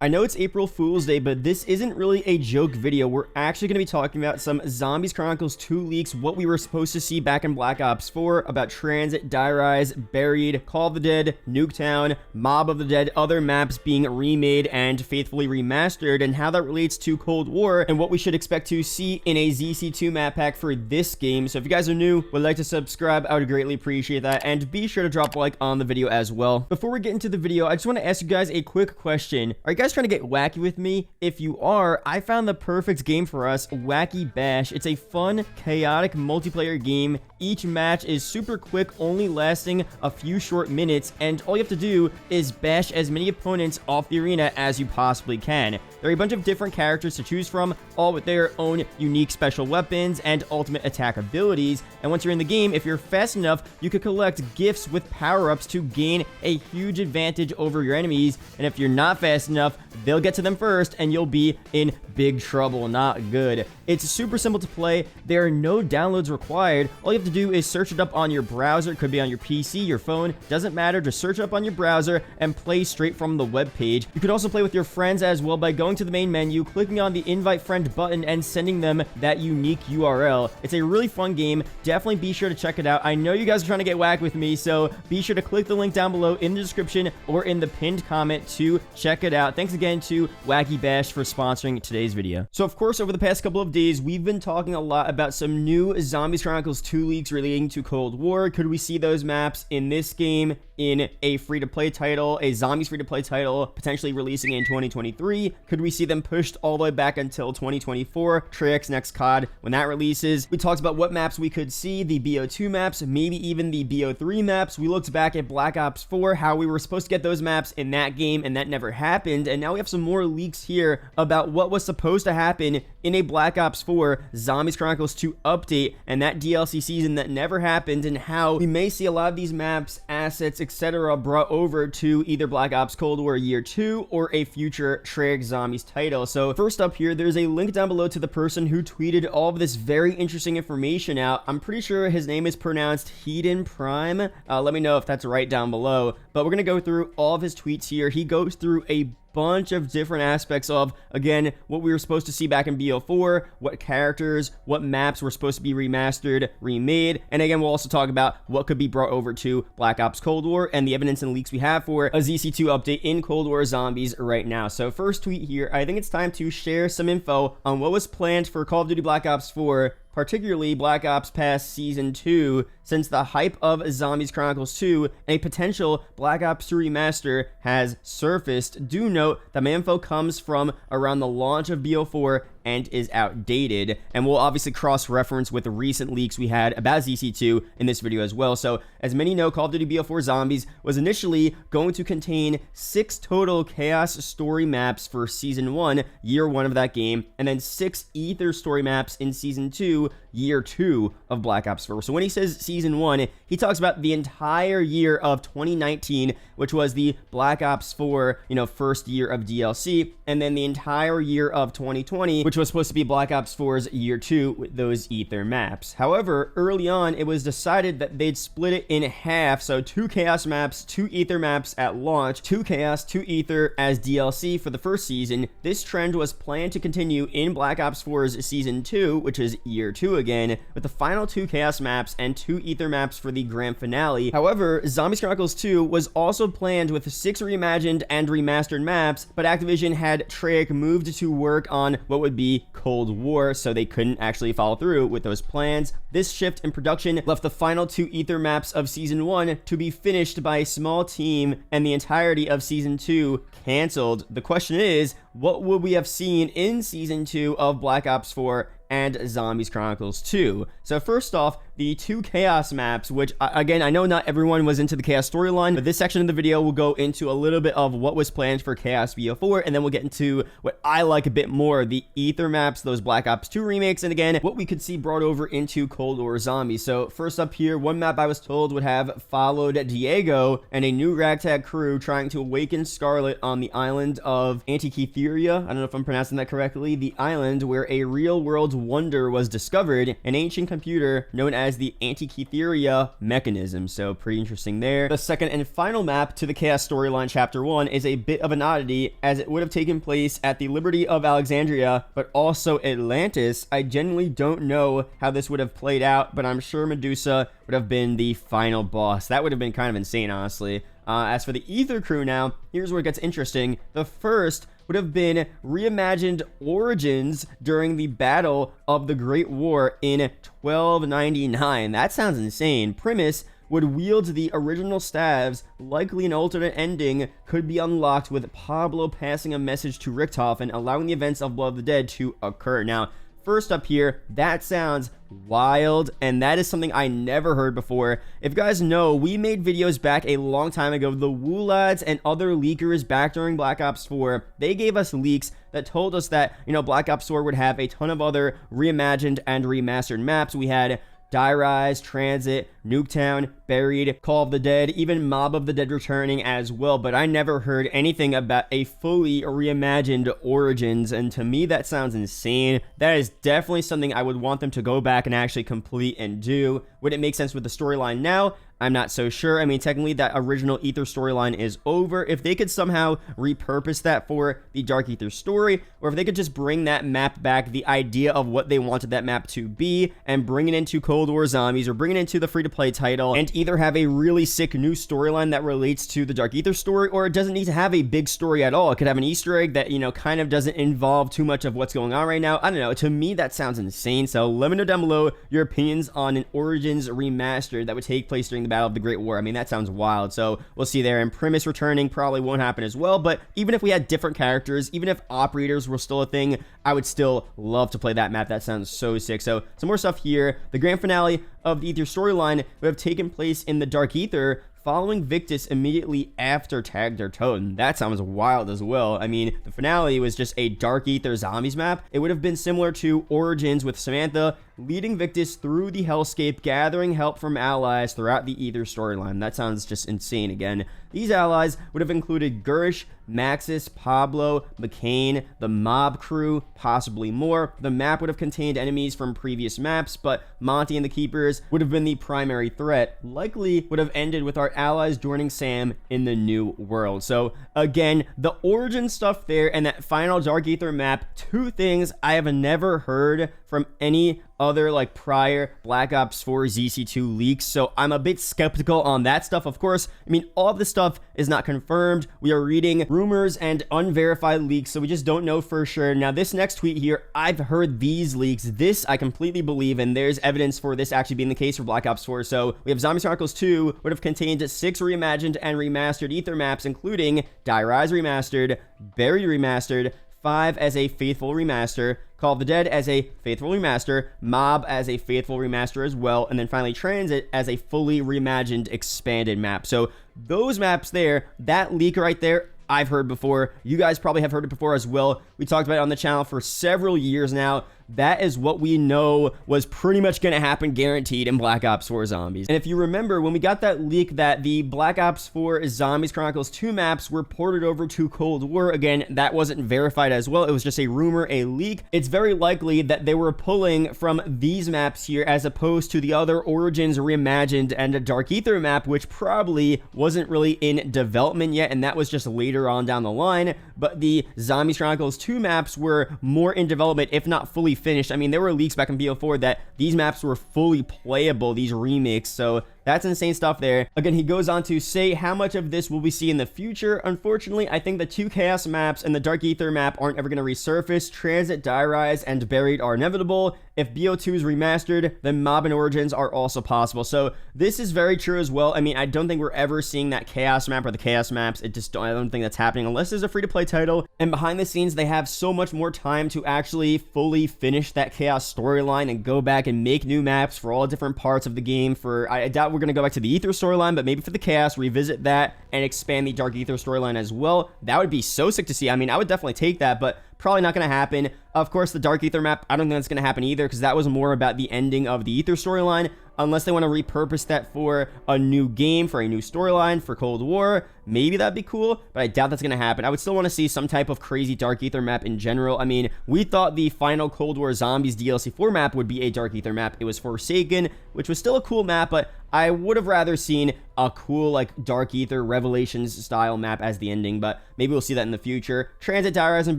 I know it's April Fool's Day, but this isn't really a joke video. We're actually going to be talking about some Zombies Chronicles 2 leaks, what we were supposed to see back in Black Ops 4, about Transit, Die Rise, Buried, Call of the Dead, Nuketown, Mob of the Dead, other maps being remade and faithfully remastered, and how that relates to Cold War, and what we should expect to see in a ZC2 map pack for this game. So if you guys are new, would like to subscribe, I would greatly appreciate that, and be sure to drop a like on the video as well. Before we get into the video, I just want to ask you guys a quick question. Are you guys trying to get wacky with me? If you are, I found the perfect game for us, Wacky Bash. It's a fun, chaotic multiplayer game. Each match is super quick, only lasting a few short minutes, and all you have to do is bash as many opponents off the arena as you possibly can. There are a bunch of different characters to choose from, all with their own unique special weapons and ultimate attack abilities, and once you're in the game, if you're fast enough, you could collect gifts with power-ups to gain a huge advantage over your enemies, and if you're not fast enough, they'll get to them first, and you'll be in big trouble. Not good. It's super simple to play. There are no downloads required. All you have to do is search it up on your browser. It could be on your PC, your phone, doesn't matter. Just search it up on your browser and play straight from the web page. You could also play with your friends as well by going to the main menu, clicking on the invite friend button, and sending them that unique URL. It's a really fun game. Definitely be sure to check it out. I know you guys are trying to get whacked with me, so be sure to click the link down below in the description or in the pinned comment to check it out. Thanks again to Wacky Bash for sponsoring today's video. So of course, over the past couple of days, we've been talking a lot about some new Zombies Chronicles 2 leaks relating to Cold War. Could we see those maps in this game, in a free-to-play title, a Zombies free-to-play title, potentially releasing in 2023? Could we see them pushed all the way back until 2024, Treyarch's next COD, when that releases? We talked about what maps we could see, the BO2 maps, maybe even the BO3 maps. We looked back at Black Ops 4, how we were supposed to get those maps in that game, and that never happened, and now we have some more leaks here about what was supposed to happen in a Black Ops 4 Zombies Chronicles 2 update, and that DLC season that never happened, and how we may see a lot of these maps, assets, etc. brought over to either Black Ops Cold War Year 2 or a future Treyarch Zombies title. So first up here, there's a link down below to the person who tweeted all of this very interesting information out. I'm pretty sure his name is pronounced Hedon Prime. Let me know if that's right down below. But we're going to go through all of his tweets here. He goes through a bunch of different aspects of, again, what we were supposed to see back in BO4, what characters, what maps were supposed to be remastered, remade, and again, we'll also talk about what could be brought over to Black Ops Cold War and the evidence and leaks we have for a ZC2 update in Cold War Zombies right now. So first tweet here, I think it's time to share some info on what was planned for Call of Duty Black Ops 4, particularly Black Ops Pass Season 2, since the hype of Zombies Chronicles 2 and a potential Black Ops 2 remaster has surfaced. Do note that my info comes from around the launch of BO4 and is outdated, and we'll obviously cross-reference with the recent leaks we had about ZC2 in this video as well. So as many know, Call of Duty BO4 Zombies was initially going to contain 6 total Chaos story maps for Season 1, Year 1 of that game, and then 6 Ether story maps in Season 2, Year 2 of Black Ops 4. So when he says Season 1, he talks about the entire year of 2019, which was the Black Ops 4, first year of DLC, and then the entire year of 2020, which was supposed to be Black Ops 4's Year 2 with those Ether maps. However, early on, it was decided that they'd split it in half, so 2 Chaos maps, 2 Ether maps at launch, 2 Chaos, 2 Ether as DLC for the first season. This trend was planned to continue in Black Ops 4's Season 2, which is Year 2 again, with the final 2 Chaos maps and 2 Ether maps for the grand finale. However, Zombies Chronicles 2 was also planned with 6 reimagined and remastered maps, but Activision had Treyarch moved to work on what would be Cold War, so they couldn't actually follow through with those plans. This shift in production left the final 2 Ether maps of Season 1 to be finished by a small team, and the entirety of Season 2 canceled. The question is, what would we have seen in Season 2 of Black Ops 4 and Zombies Chronicles 2? So first off, the 2 Chaos maps, which, again, I know not everyone was into the Chaos storyline, but this section of the video will go into a little bit of what was planned for Chaos BO4, and then we'll get into what I like a bit more, the Ether maps, those Black Ops 2 remakes, and again, what we could see brought over into Cold War Zombies. So first up here, one map I was told would have followed Diego and a new ragtag crew trying to awaken Scarlet on the island of Antikythera. I don't know if I'm pronouncing that correctly. The island where a real-world wonder was discovered, an ancient computer known as as the Antikythera mechanism, so pretty interesting there. The second and final map to the Chaos Storyline Chapter 1 is a bit of an oddity, as it would have taken place at the Liberty of Alexandria, but also Atlantis. I genuinely don't know how this would have played out, but I'm sure Medusa would have been the final boss. That would have been kind of insane, honestly. As for the Ether crew now, here's where it gets interesting. The first would have been reimagined origins during the Battle of the Great War in 1299. That sounds insane. Primus would wield the original staves. Likely an alternate ending could be unlocked with Pablo passing a message to Richthofen, allowing the events of Blood of the Dead to occur. Now, first up here, that sounds wild, and that is something I never heard before. If you guys know, we made videos back a long time ago. The Woo Lads and other leakers back during Black Ops 4, they gave us leaks that told us that, you know, Black Ops 4 would have a ton of other reimagined and remastered maps. We had Die Rise, Transit, Nuketown, Buried, Call of the Dead, even Mob of the Dead returning as well, but I never heard anything about a fully reimagined Origins, and to me that sounds insane. That is definitely something I would want them to go back and actually complete and do. Would it make sense with the storyline now? I'm not so sure. I mean, technically that original Ether storyline is over. If they could somehow repurpose that for the Dark Ether story, or if they could just bring that map back, the idea of what they wanted that map to be, and bring it into Cold War Zombies, or bring it into the free-to-play title, and either have a really sick new storyline that relates to the Dark Ether story, or it doesn't need to have a big story at all. It could have an Easter egg that, you know, kind of doesn't involve too much of what's going on right now. I don't know. To me, that sounds insane. So let me know down below your opinions on an Origins remastered that would take place during the Battle of the Great War. I mean, that sounds wild. So we'll see there. And Primus returning probably won't happen as well, but even if we had different characters, even if operators were still a thing, I would still love to play that map. That sounds so sick. So some more stuff here. The grand finale of the Ether storyline would have taken place in the Dark Ether, following Victus immediately after Tag der Toten. That sounds wild as well. I mean, the finale was just a Dark Ether Zombies map. It would have been similar to Origins with Samantha leading Victus through the hellscape, gathering help from allies throughout the Ether storyline. That sounds just insane again. These allies would have included Gersh, Maxis, Pablo, McCain, the mob crew, possibly more. The map would have contained enemies from previous maps, but Monty and the Keepers would have been the primary threat. Likely would have ended with our allies joining Sam in the new world. So again, the origin stuff there and that final Dark Ether map, two things I have never heard from any other like prior Black Ops 4 ZC2 leaks, so I'm a bit skeptical on that stuff. Of course, I mean, all of this stuff is not confirmed. We are reading rumors and unverified leaks, so we just don't know for sure. Now, this next tweet here, I've heard these leaks. This I completely believe, and there's evidence for this actually being the case for Black Ops 4. So we have Zombies Chronicles 2 would have contained 6 reimagined and remastered Ether maps, including Die Rise Remastered, Buried Remastered, 5 as a faithful remaster, Call of the Dead as a faithful remaster, Mob as a faithful remaster as well, and then finally Transit as a fully reimagined expanded map. So those maps there, that leak right there, I've heard before. You guys probably have heard it before as well. We talked about it on the channel for several years now. That is what we know was pretty much going to happen guaranteed in Black Ops 4 Zombies. And if you remember, when we got that leak that the Black Ops 4 Zombies Chronicles 2 maps were ported over to Cold War, again, that wasn't verified as well. It was just a rumor, a leak. It's very likely that they were pulling from these maps here as opposed to the other Origins Reimagined and a Dark Ether map, which probably wasn't really in development yet, and that was just later on down the line. But the Zombies Chronicles 2 maps were more in development, if not fully finished. I mean, there were leaks back in BO4 that these maps were fully playable, these remakes, so that's insane stuff there. Again, he goes on to say how much of this will we see in the future. Unfortunately, I think the 2 Chaos maps and the Dark Ether map aren't ever going to resurface. Transit, Die Rise, and Buried are inevitable. If BO2 is remastered, then Mob and Origins are also possible. So this is very true as well. I mean, I don't think we're ever seeing that Chaos map or the Chaos maps. I don't think that's happening unless there's a free-to-play title. And behind the scenes, they have so much more time to actually fully finish that Chaos storyline and go back and make new maps for all different parts of the game. I doubt we're going to go back to the Ether storyline, but maybe for the Chaos, revisit that and expand the Dark Ether storyline as well. That would be so sick to see. I mean, I would definitely take that, but probably not going to happen. Of course, the Dark Ether map, I don't think that's going to happen either, because that was more about the ending of the Ether storyline. unless they want to repurpose that for a new game, for a new storyline, for Cold War. Maybe that'd be cool, but I doubt that's going to happen. I would still want to see some type of crazy Dark Aether map in general. I mean, we thought the final Cold War Zombies DLC 4 map would be a Dark Aether map. It was Forsaken, which was still a cool map, but I would have rather seen a cool, like, Dark Aether Revelations style map as the ending, but maybe we'll see that in the future. Transit, Die, Rise, and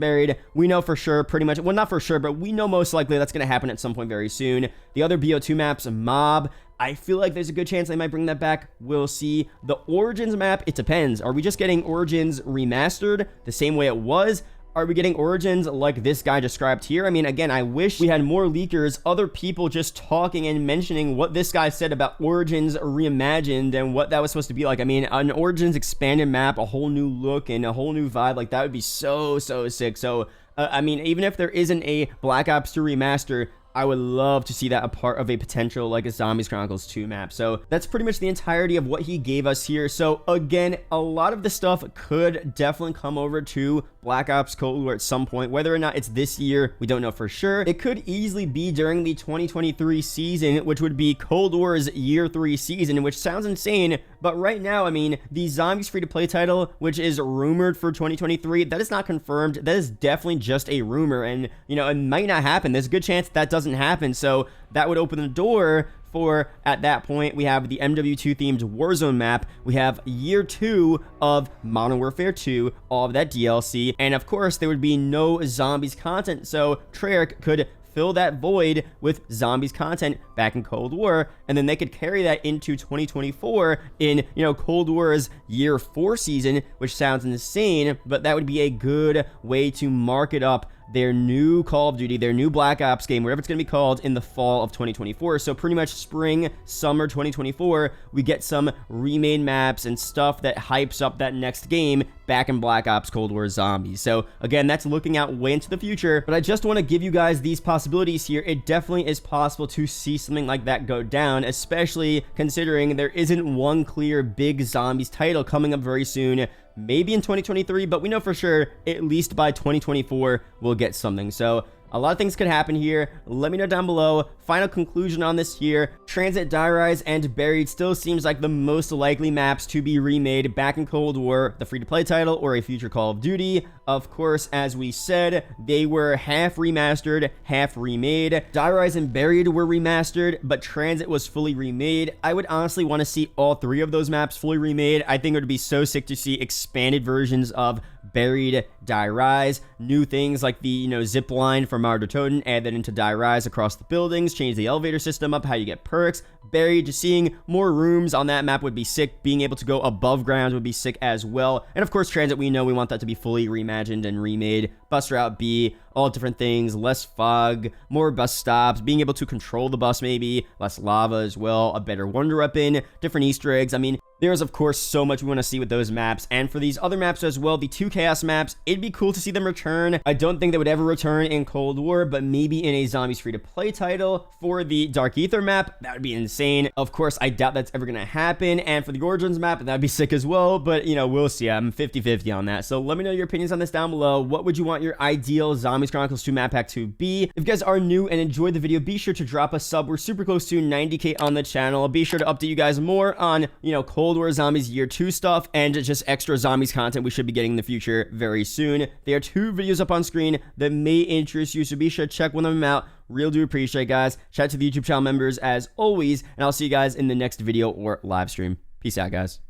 Buried, we know for sure, pretty much, well, not for sure, but we know most likely that's going to happen at some point very soon. The other BO2 maps, Mob, I feel like there's a good chance they might bring that back. We'll see. The Origins map, it depends. Are we just getting Origins remastered the same way it was? Are we getting Origins like this guy described here? I mean, again, I wish we had more leakers, other people just talking and mentioning what this guy said about Origins reimagined and what that was supposed to be like. I mean, an Origins expanded map, a whole new look and a whole new vibe, like that would be so sick. So, I mean, even if there isn't a Black Ops 2 remaster, I would love to see that a part of a potential, like, a Zombies Chronicles 2 map. So that's pretty much the entirety of what he gave us here. So again, a lot of the stuff could definitely come over to Black Ops Cold War at some point. Whether or not it's this year, we don't know for sure. It could easily be during the 2023 season, which would be Cold War's year 3 season, which sounds insane. But right now, I mean, the Zombies free-to-play title, which is rumored for 2023, that is not confirmed. That is definitely just a rumor, and, you know, it might not happen. There's a good chance that doesn't happen, so that would open the door for, at that point, we have the MW2 themed Warzone map, we have year 2 of Modern Warfare 2, all of that DLC, and of course, there would be no Zombies content, so Treyarch could fill that void with Zombies content back in Cold War, and then they could carry that into 2024 in, you know, Cold War's year 4 season, which sounds insane, but that would be a good way to market up their new Call of Duty, their new Black Ops game, whatever it's going to be called, in the fall of 2024. So pretty much spring, summer 2024, we get some remade maps and stuff that hypes up that next game back in Black Ops Cold War Zombies. So again, that's looking out way into the future, but I just want to give you guys these possibilities here. It definitely is possible to see something like that go down, especially considering there isn't one clear big Zombies title coming up very soon. Maybe in 2023, but we know for sure at least by 2024 we'll get something. So a lot of things could happen here. Let me know down below. Final conclusion on this here. Transit, Die, Rise, and Buried still seems like the most likely maps to be remade back in Cold War, the free-to-play title, or a future Call of Duty. Of course, as we said, they were half remastered, half remade. Die, Rise, and Buried were remastered, but Transit was fully remade. I would honestly want to see all 3 of those maps fully remade. I think it would be so sick to see expanded versions of Buried, Die, Rise, new things like the, you know, zip line from Toten, add that into Die, Rise across the buildings, change the elevator system up, how you get perks. Buried, just seeing more rooms on that map would be sick. Being able to go above ground would be sick as well. And of course, Transit, we know we want that to be fully reimagined and remade. Bus Route B, all different things, less fog, more bus stops, being able to control the bus maybe, less lava as well, a better wonder weapon, different Easter eggs. I mean, there's of course so much we want to see with those maps, and for these other maps as well, the 2 Chaos maps, it'd be cool to see them return. I don't think they would ever return in Cold War, but maybe in a Zombies free-to-play title. For the Dark Aether map, that would be insane. Of course, I doubt that's ever going to happen, and for the Origins map, that'd be sick as well, but, you know, we'll see. I'm 50-50 on that, so let me know your opinions on this down below. What would you want your ideal Zombies Chronicles 2 map pack to be? If you guys are new and enjoyed the video, be sure to drop a sub. We're super close to 90K on the channel. I'll be sure to update you guys more on, you know, Cold War Zombies Year 2 stuff and just extra Zombies content we should be getting in the future very soon. There are 2 videos up on screen that may interest you, so be sure to check one of them out. Real do appreciate, guys. Shout out to the YouTube channel members as always, and I'll see you guys in the next video or live stream. Peace out, guys.